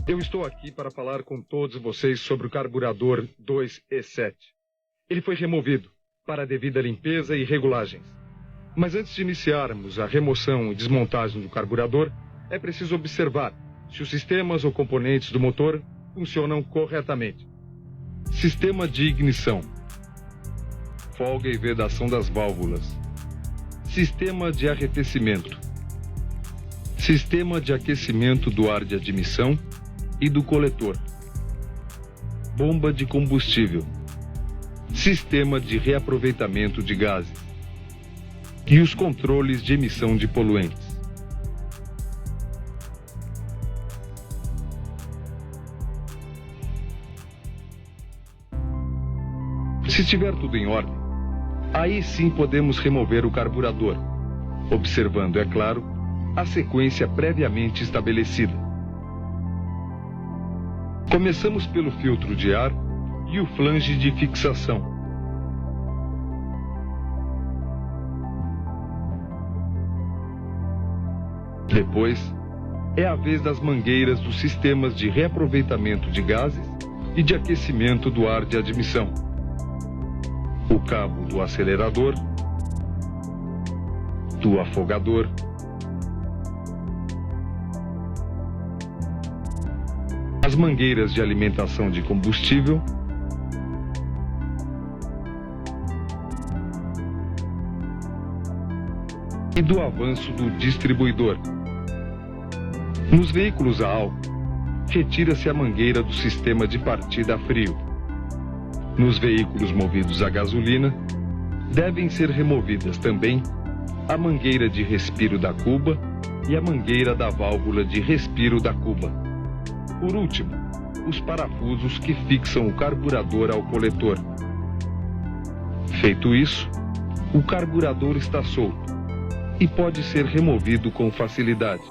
Eu estou aqui para falar com todos vocês sobre o carburador 2E7. Ele foi removido para a devida limpeza e regulagens. Mas antes de iniciarmos a remoção e desmontagem do carburador, é preciso observar se os sistemas ou componentes do motor funcionam corretamente. Sistema de ignição. Folga e vedação das válvulas. Sistema de arrefecimento. Sistema de aquecimento do ar de admissão e do coletor. Bomba de combustível. Sistema de reaproveitamento de gases. E os controles de emissão de poluentes. Se estiver tudo em ordem, aí sim podemos remover o carburador, observando, é claro, a sequência previamente estabelecida. Começamos pelo filtro de ar e o flange de fixação. Depois, é a vez das mangueiras dos sistemas de reaproveitamento de gases e de aquecimento do ar de admissão. O cabo do acelerador, do afogador, as mangueiras de alimentação de combustível e do avanço do distribuidor. Nos veículos a álcool, retira-se a mangueira do sistema de partida a frio. Nos veículos movidos a gasolina, devem ser removidas também a mangueira de respiro da cuba e a mangueira da válvula de respiro da cuba. Por último, os parafusos que fixam o carburador ao coletor. Feito isso, o carburador está solto e pode ser removido com facilidade.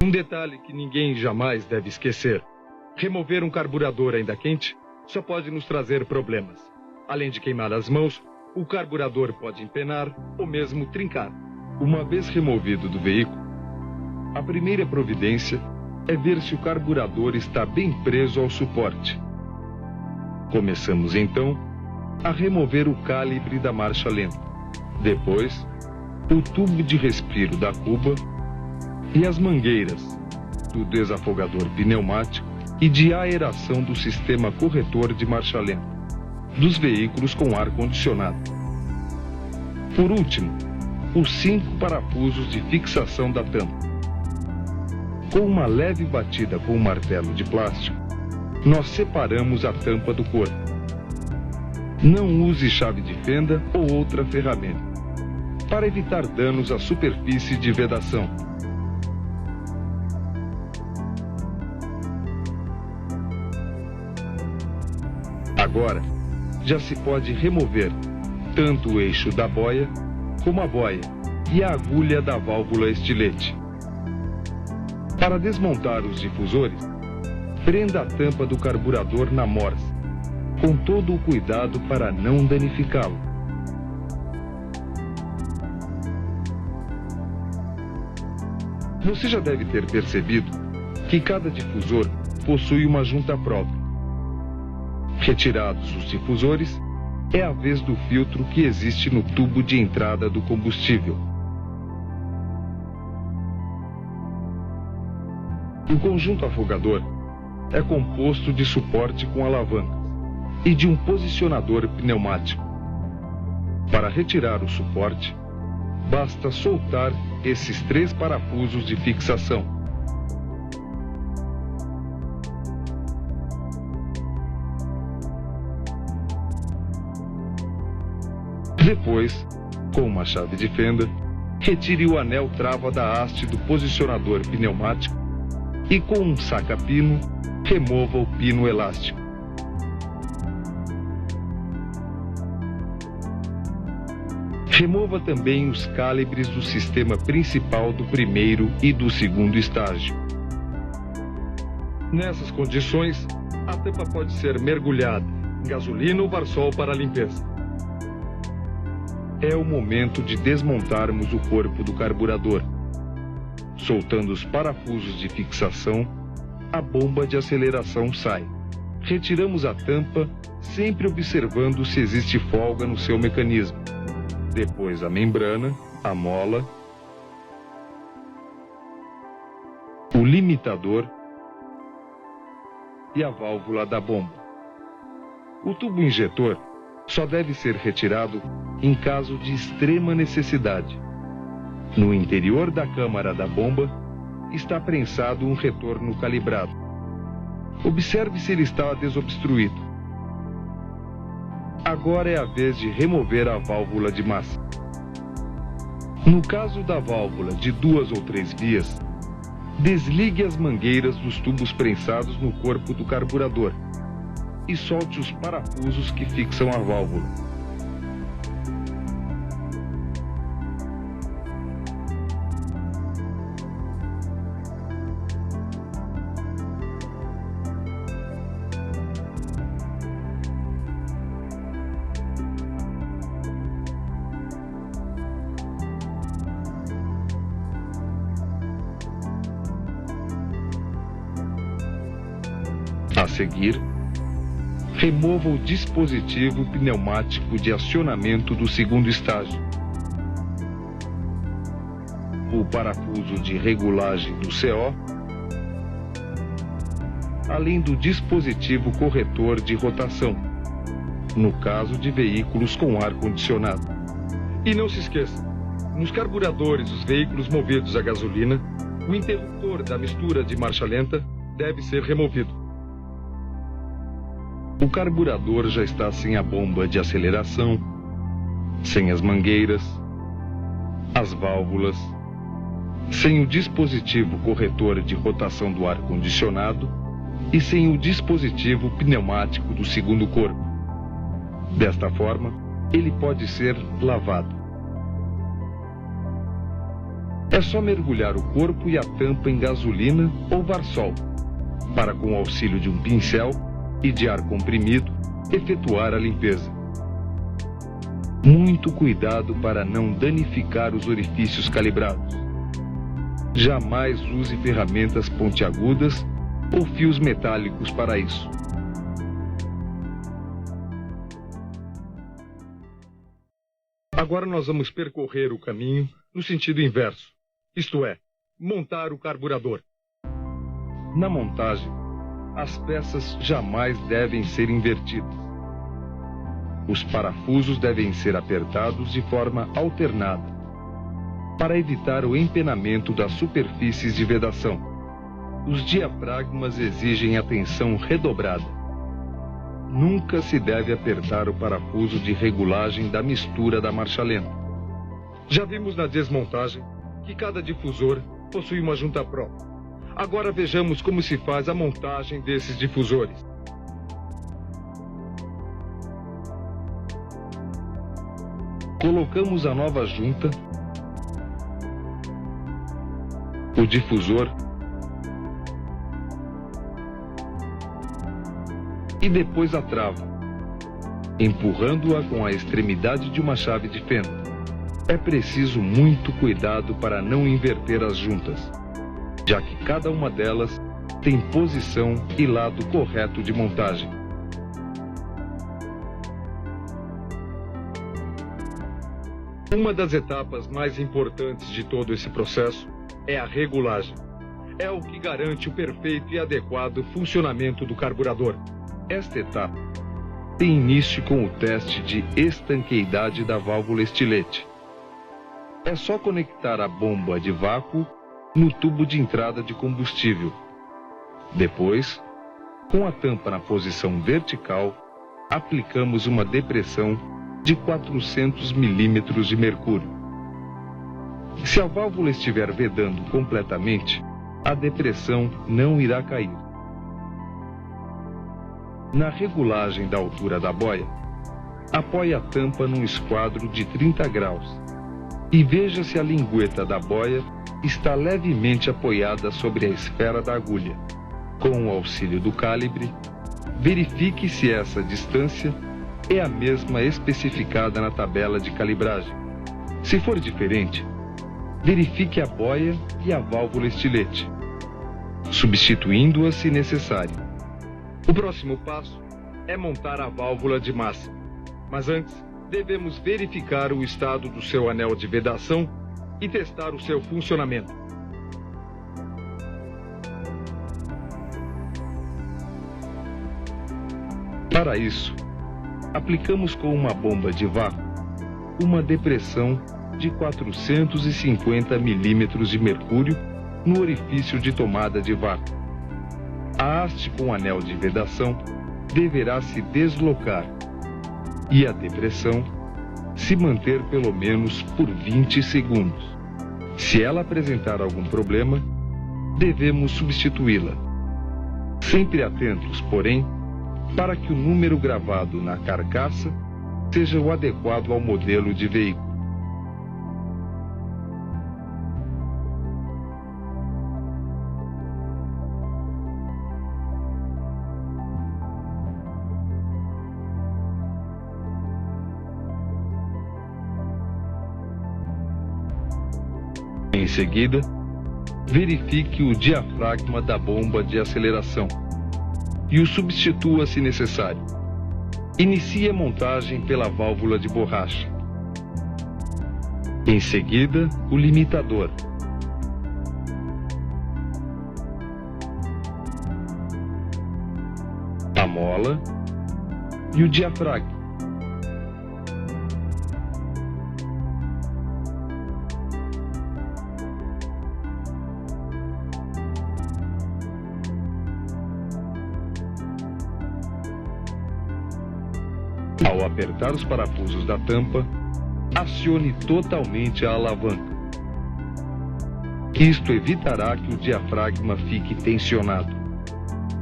Um detalhe que ninguém jamais deve esquecer: remover um carburador ainda quente só pode nos trazer problemas. Além de queimar as mãos, o carburador pode empenar ou mesmo trincar. Uma vez removido do veículo, a primeira providência é ver se o carburador está bem preso ao suporte. Começamos então a remover o calibre da marcha lenta. Depois, o tubo de respiro da cuba e as mangueiras do desafogador pneumático e de aeração do sistema corretor de marcha lenta dos veículos com ar-condicionado. Por último, os 5 parafusos de fixação da tampa. Com uma leve batida com um martelo de plástico, nós separamos a tampa do corpo. Não use chave de fenda ou outra ferramenta, para evitar danos à superfície de vedação. Agora, já se pode remover tanto o eixo da boia, como a boia e a agulha da válvula estilete. Para desmontar os difusores, prenda a tampa do carburador na morsa, com todo o cuidado para não danificá-lo. Você já deve ter percebido que cada difusor possui uma junta própria. Retirados os difusores, é a vez do filtro que existe no tubo de entrada do combustível. O conjunto afogador é composto de suporte com alavancas e de um posicionador pneumático. Para retirar o suporte, basta soltar esses 3 parafusos de fixação. Depois, com uma chave de fenda, retire o anel trava da haste do posicionador pneumático e com um saca-pino, remova o pino elástico. Remova também os calibres do sistema principal do primeiro e do segundo estágio. Nessas condições, a tampa pode ser mergulhada em gasolina ou Varsol para limpeza. É o momento de desmontarmos o corpo do carburador. Soltando os parafusos de fixação, a bomba de aceleração sai. Retiramos a tampa, sempre observando se existe folga no seu mecanismo. Depois a membrana, a mola, o limitador e a válvula da bomba. O tubo injetor só deve ser retirado em caso de extrema necessidade. No interior da câmara da bomba está prensado um retorno calibrado. Observe se ele está desobstruído. Agora é a vez de remover a válvula de massa. No caso da válvula de 2 ou 3 vias, desligue as mangueiras dos tubos prensados no corpo do carburador e solte os parafusos que fixam a válvula. A seguir, remova o dispositivo pneumático de acionamento do segundo estágio. O parafuso de regulagem do CO, além do dispositivo corretor de rotação, no caso de veículos com ar-condicionado. E não se esqueça, nos carburadores dos veículos movidos a gasolina, o interruptor da mistura de marcha lenta deve ser removido. O carburador já está sem a bomba de aceleração, sem as mangueiras, as válvulas, sem o dispositivo corretor de rotação do ar-condicionado e sem o dispositivo pneumático do segundo corpo. Desta forma, ele pode ser lavado. É só mergulhar o corpo e a tampa em gasolina ou Varsol, para, com o auxílio de um pincel e de ar comprimido, efetuar a limpeza. Muito cuidado para não danificar os orifícios calibrados. Jamais use ferramentas pontiagudas ou fios metálicos para isso. Agora nós vamos percorrer o caminho no sentido inverso, isto é, montar o carburador. Na montagem, as peças jamais devem ser invertidas. Os parafusos devem ser apertados de forma alternada, para evitar o empenamento das superfícies de vedação. Os diafragmas exigem atenção redobrada. Nunca se deve apertar o parafuso de regulagem da mistura da marcha lenta. Já vimos na desmontagem que cada difusor possui uma junta própria. Agora vejamos como se faz a montagem desses difusores. Colocamos a nova junta, o difusor e depois a trava, empurrando-a com a extremidade de uma chave de fenda. É preciso muito cuidado para não inverter as juntas, já que cada uma delas tem posição e lado correto de montagem. Uma das etapas mais importantes de todo esse processo é a regulagem. É o que garante o perfeito e adequado funcionamento do carburador. Esta etapa tem início com o teste de estanqueidade da válvula estilete. É só conectar a bomba de vácuo no tubo de entrada de combustível. Depois, com a tampa na posição vertical, aplicamos uma depressão de 400 milímetros de mercúrio. Se a válvula estiver vedando completamente, a depressão não irá cair. Na regulagem da altura da boia, apoie a tampa num esquadro de 30 graus e veja se a lingueta da boia está levemente apoiada sobre a esfera da agulha. Com o auxílio do calibre, verifique se essa distância é a mesma especificada na tabela de calibragem. Se for diferente, verifique a boia e a válvula estilete, substituindo-as se necessário. O próximo passo é montar a válvula de massa, mas antes devemos verificar o estado do seu anel de vedação e testar o seu funcionamento. Para isso, aplicamos com uma bomba de vácuo uma depressão de 450 milímetros de mercúrio no orifício de tomada de vácuo. A haste com anel de vedação deverá se deslocar e a depressão se manter pelo menos por 20 segundos. Se ela apresentar algum problema, devemos substituí-la. Sempre atentos, porém, para que o número gravado na carcaça seja o adequado ao modelo de veículo. Em seguida, verifique o diafragma da bomba de aceleração e o substitua se necessário. Inicie a montagem pela válvula de borracha. Em seguida, o limitador. A mola e o diafragma. Ao apertar os parafusos da tampa, acione totalmente a alavanca. Isto evitará que o diafragma fique tensionado.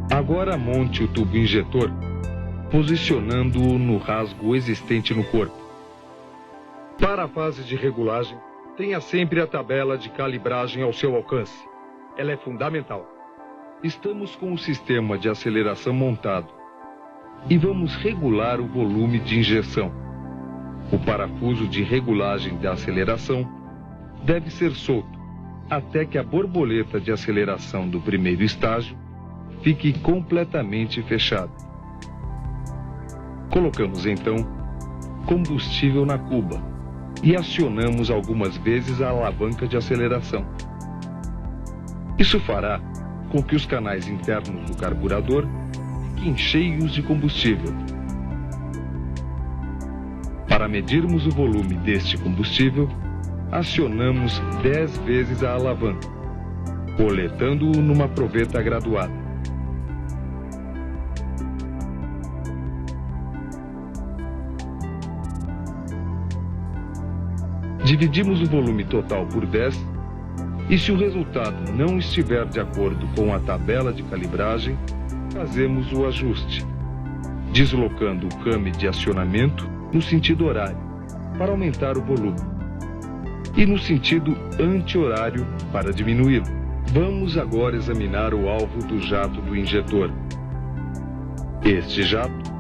Agora monte o tubo injetor, posicionando-o no rasgo existente no corpo. Para a fase de regulagem, tenha sempre a tabela de calibragem ao seu alcance. Ela é fundamental. Estamos com o sistema de aceleração montado e vamos regular o volume de injeção. O parafuso de regulagem da aceleração deve ser solto até que a borboleta de aceleração do primeiro estágio fique completamente fechada. Colocamos então combustível na cuba e acionamos algumas vezes a alavanca de aceleração. Isso fará com que os canais internos do carburador fiquem cheios de combustível. Para medirmos o volume deste combustível, acionamos 10 vezes a alavanca, coletando-o numa proveta graduada. Dividimos o volume total por 10 e, se o resultado não estiver de acordo com a tabela de calibragem, fazemos o ajuste, deslocando o came de acionamento no sentido horário, para aumentar o volume, e no sentido anti-horário, para diminuí-lo. Vamos agora examinar o alvo do jato do injetor. Este jato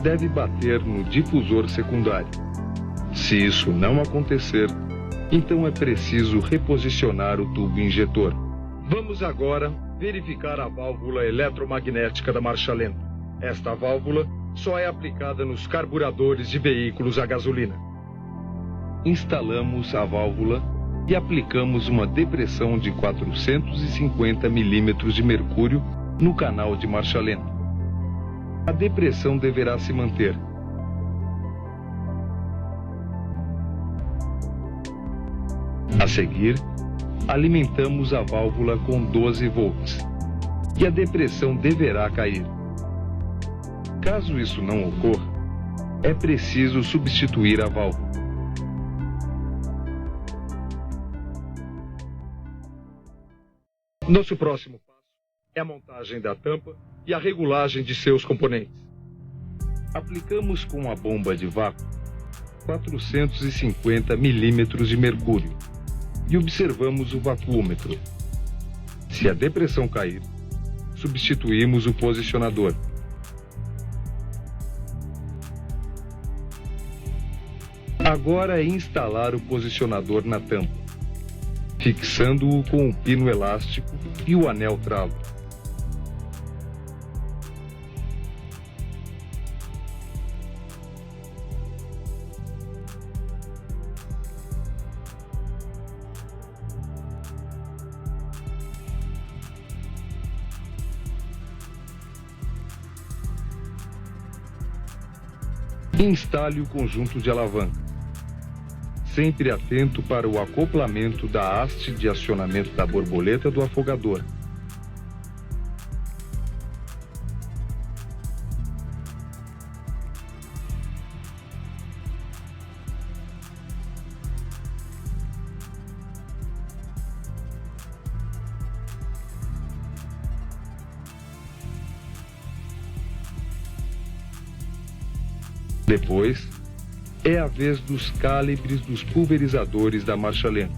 deve bater no difusor secundário. Se isso não acontecer, então é preciso reposicionar o tubo injetor. Vamos agora verificar a válvula eletromagnética da marcha lenta. Esta válvula só é aplicada nos carburadores de veículos a gasolina. Instalamos a válvula e aplicamos uma depressão de 450 milímetros de mercúrio no canal de marcha lenta. A depressão deverá se manter. A seguir, alimentamos a válvula com 12 volts e a depressão deverá cair. Caso isso não ocorra, é preciso substituir a válvula. Nosso próximo passo é a montagem da tampa e a regulagem de seus componentes. Aplicamos com a bomba de vácuo 450 milímetros de mercúrio e observamos o vacuômetro. Se a depressão cair, substituímos o posicionador. Agora é instalar o posicionador na tampa. fixando-o com um pino elástico e o anel tralo. Instale o conjunto de alavanca, sempre atento para o acoplamento da haste de acionamento da borboleta do afogador. Depois, é a vez dos calibres dos pulverizadores da marcha lenta.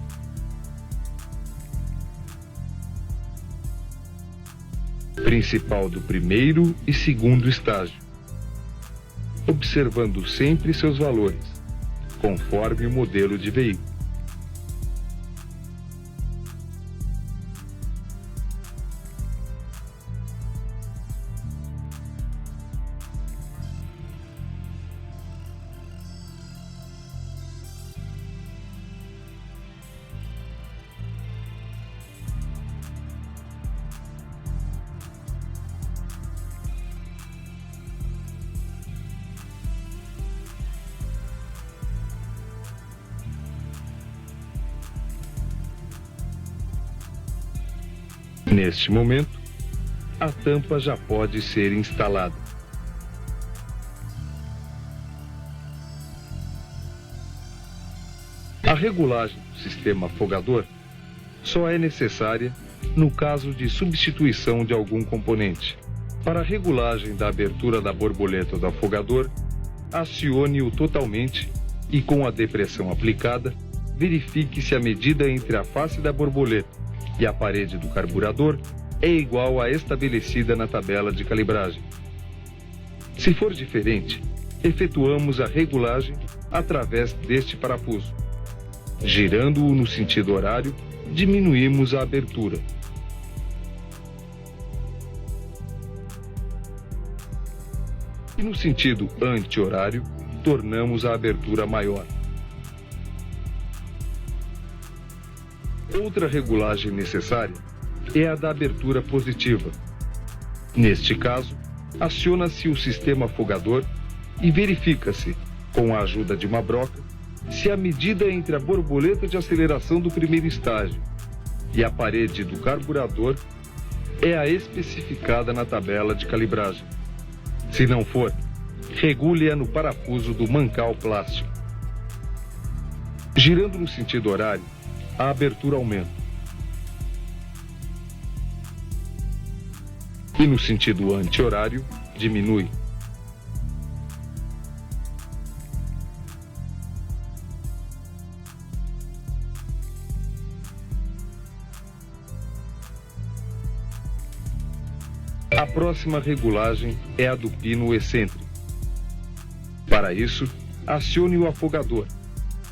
Principal do primeiro e segundo estágio, observando sempre seus valores, conforme o modelo de veículo. Neste momento, a tampa já pode ser instalada. A regulagem do sistema afogador só é necessária no caso de substituição de algum componente. Para a regulagem da abertura da borboleta do afogador, acione-o totalmente e, com a depressão aplicada, verifique se a medida entre a face da borboleta e a parede do carburador é igual à estabelecida na tabela de calibragem. Se for diferente, efetuamos a regulagem através deste parafuso. Girando-o no sentido horário, diminuímos a abertura. E no sentido anti-horário, tornamos a abertura maior. Outra regulagem necessária é a da abertura positiva. Neste caso, aciona-se o sistema afogador e verifica-se, com a ajuda de uma broca, se a medida entre a borboleta de aceleração do primeiro estágio e a parede do carburador é a especificada na tabela de calibragem. Se não for, regule-a no parafuso do mancal plástico. Girando no sentido horário, a abertura aumenta. E no sentido anti-horário, diminui. A próxima regulagem é a do pino excêntrico. Para isso, acione o afogador,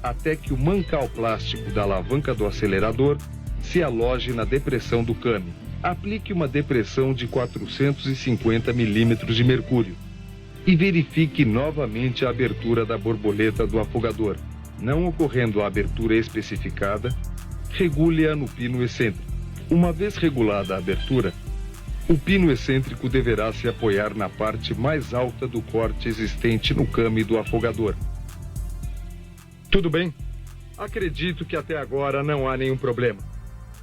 até que o mancal plástico da alavanca do acelerador se aloje na depressão do câmbio. Aplique uma depressão de 450 milímetros de mercúrio e verifique novamente a abertura da borboleta do afogador. Não ocorrendo a abertura especificada, regule-a no pino excêntrico. Uma vez regulada a abertura, o pino excêntrico deverá se apoiar na parte mais alta do corte existente no câmbio do afogador. Tudo bem? Acredito que até agora não há nenhum problema.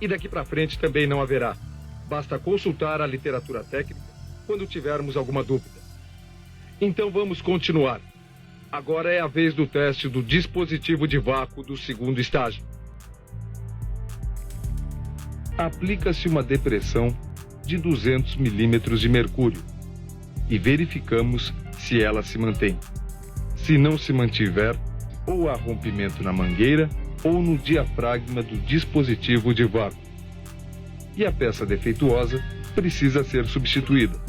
E daqui para frente também não haverá. Basta consultar a literatura técnica quando tivermos alguma dúvida. Então vamos continuar. Agora é a vez do teste do dispositivo de vácuo do segundo estágio. Aplica-se uma depressão de 200 milímetros de mercúrio e verificamos se ela se mantém. Se não se mantiver, ou há rompimento na mangueira ou no diafragma do dispositivo de vácuo. E a peça defeituosa precisa ser substituída.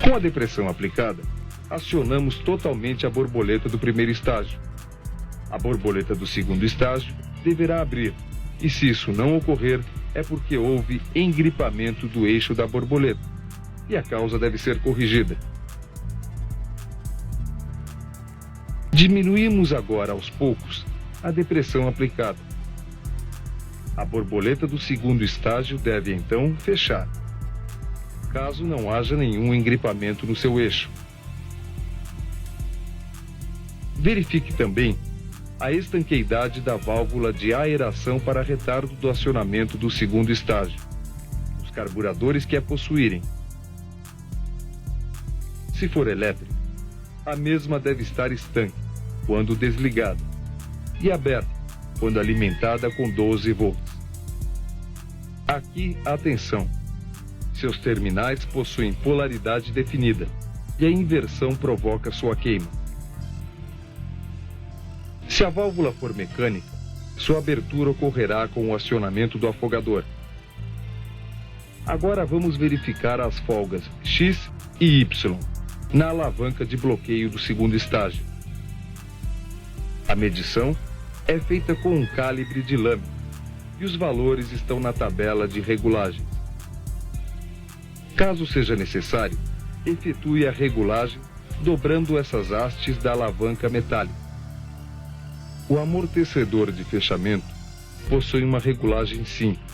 Com a depressão aplicada, acionamos totalmente a borboleta do primeiro estágio. A borboleta do segundo estágio deverá abrir, e se isso não ocorrer, é porque houve engripamento do eixo da borboleta, e a causa deve ser corrigida. Diminuímos agora aos poucos a depressão aplicada. A borboleta do segundo estágio deve então fechar, caso não haja nenhum engripamento no seu eixo. Verifique também a estanqueidade da válvula de aeração para retardo do acionamento do segundo estágio, os carburadores que a possuírem. Se for elétrica, a mesma deve estar estanque quando desligada e aberta quando alimentada com 12 volts. Aqui, atenção! Seus terminais possuem polaridade definida e a inversão provoca sua queima. Se a válvula for mecânica, sua abertura ocorrerá com o acionamento do afogador. Agora vamos verificar as folgas X e Y na alavanca de bloqueio do segundo estágio. A medição é feita com um calibre de lâmina e os valores estão na tabela de regulagem. Caso seja necessário, efetue a regulagem dobrando essas hastes da alavanca metálica. O amortecedor de fechamento possui uma regulagem simples.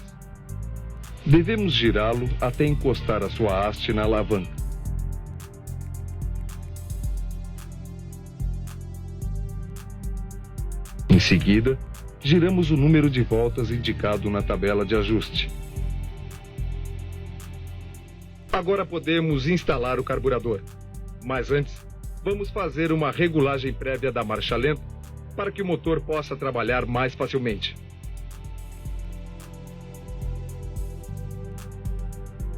Devemos girá-lo até encostar a sua haste na alavanca. Em seguida, giramos o número de voltas indicado na tabela de ajuste. Agora podemos instalar o carburador. Mas antes, vamos fazer uma regulagem prévia da marcha lenta para que o motor possa trabalhar mais facilmente.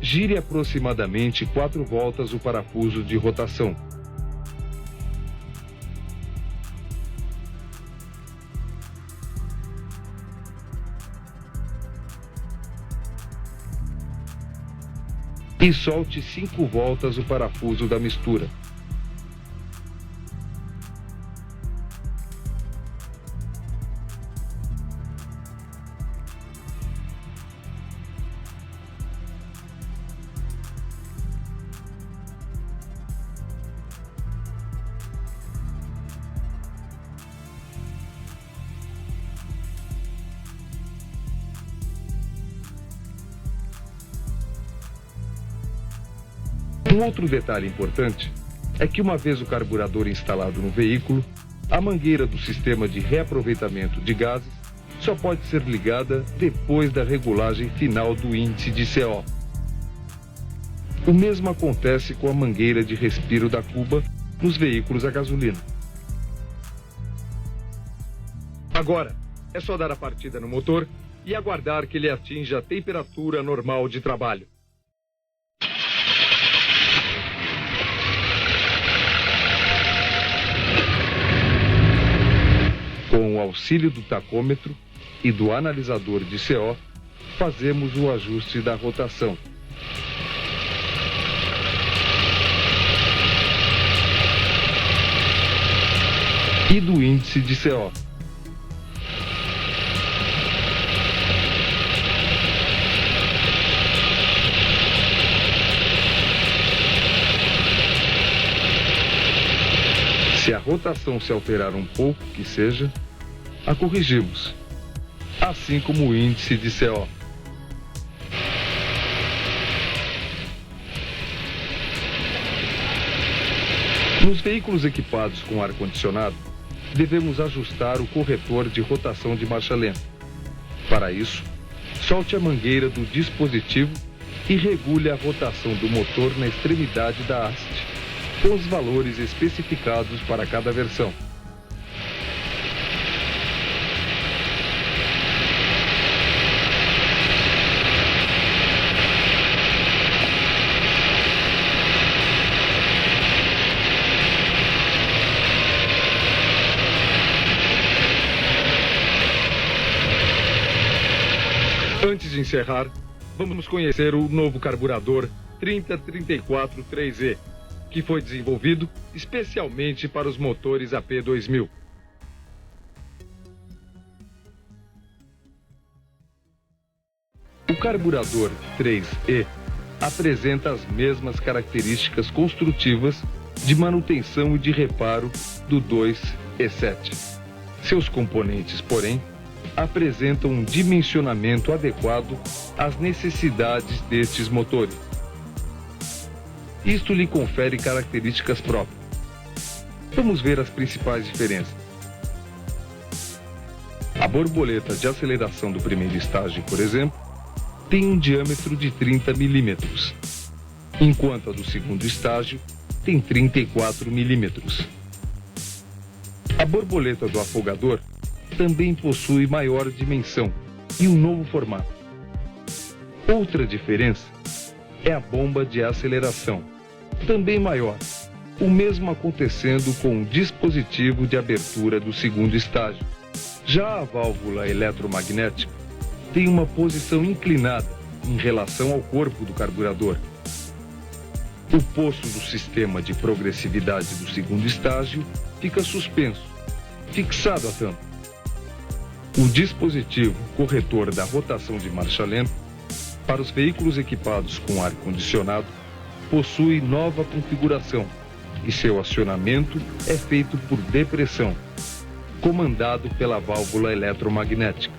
Gire aproximadamente 4 voltas o parafuso de rotação. E solte 5 voltas o parafuso da mistura. Um outro detalhe importante é que, uma vez o carburador instalado no veículo, a mangueira do sistema de reaproveitamento de gases só pode ser ligada depois da regulagem final do índice de CO. O mesmo acontece com a mangueira de respiro da cuba nos veículos a gasolina. Agora, é só dar a partida no motor e aguardar que ele atinja a temperatura normal de trabalho. Com o auxílio do tacômetro e do analisador de CO, fazemos o ajuste da rotação. E do índice de CO. Se a rotação se alterar um pouco, que seja, a corrigimos, assim como o índice de CO. Nos veículos equipados com ar-condicionado, devemos ajustar o corretor de rotação de marcha lenta. Para isso, solte a mangueira do dispositivo e regule a rotação do motor na extremidade da haste, com os valores especificados para cada versão. Antes de encerrar, vamos conhecer o novo carburador 3034 3E, que foi desenvolvido especialmente para os motores AP2000. O carburador 3E apresenta as mesmas características construtivas de manutenção e de reparo do 2E7. Seus componentes, porém, apresentam um dimensionamento adequado às necessidades destes motores. Isto lhe confere características próprias. Vamos ver as principais diferenças. A borboleta de aceleração do primeiro estágio, por exemplo, tem um diâmetro de 30 milímetros, enquanto a do segundo estágio tem 34 milímetros. A borboleta do afogador também possui maior dimensão e um novo formato. Outra diferença é a bomba de aceleração, também maior, o mesmo acontecendo com o dispositivo de abertura do segundo estágio. Já a válvula eletromagnética tem uma posição inclinada em relação ao corpo do carburador. O poço do sistema de progressividade do segundo estágio fica suspenso, fixado à tampa. O dispositivo corretor da rotação de marcha lenta para os veículos equipados com ar-condicionado possui nova configuração e seu acionamento é feito por depressão, comandado pela válvula eletromagnética.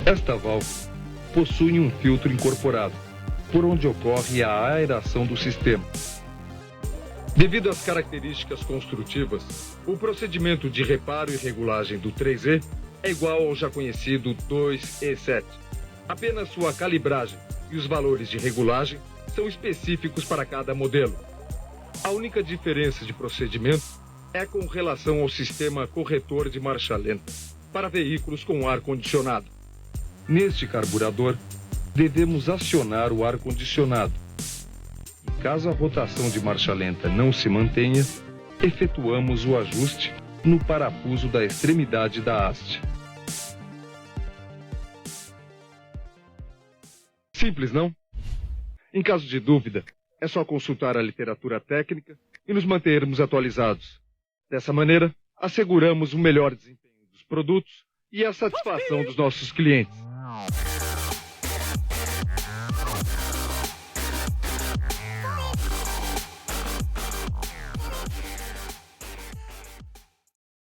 Esta válvula possui um filtro incorporado, por onde ocorre a aeração do sistema. Devido às características construtivas, o procedimento de reparo e regulagem do 3E é igual ao já conhecido 2E7. Apenas sua calibragem e os valores de regulagem são específicos para cada modelo. A única diferença de procedimento é com relação ao sistema corretor de marcha lenta para veículos com ar-condicionado. Neste carburador, devemos acionar o ar-condicionado. E caso a rotação de marcha lenta não se mantenha, efetuamos o ajuste no parafuso da extremidade da haste. Simples, não? Em caso de dúvida, é só consultar a literatura técnica e nos mantermos atualizados. Dessa maneira, asseguramos o melhor desempenho dos produtos e a satisfação dos nossos clientes.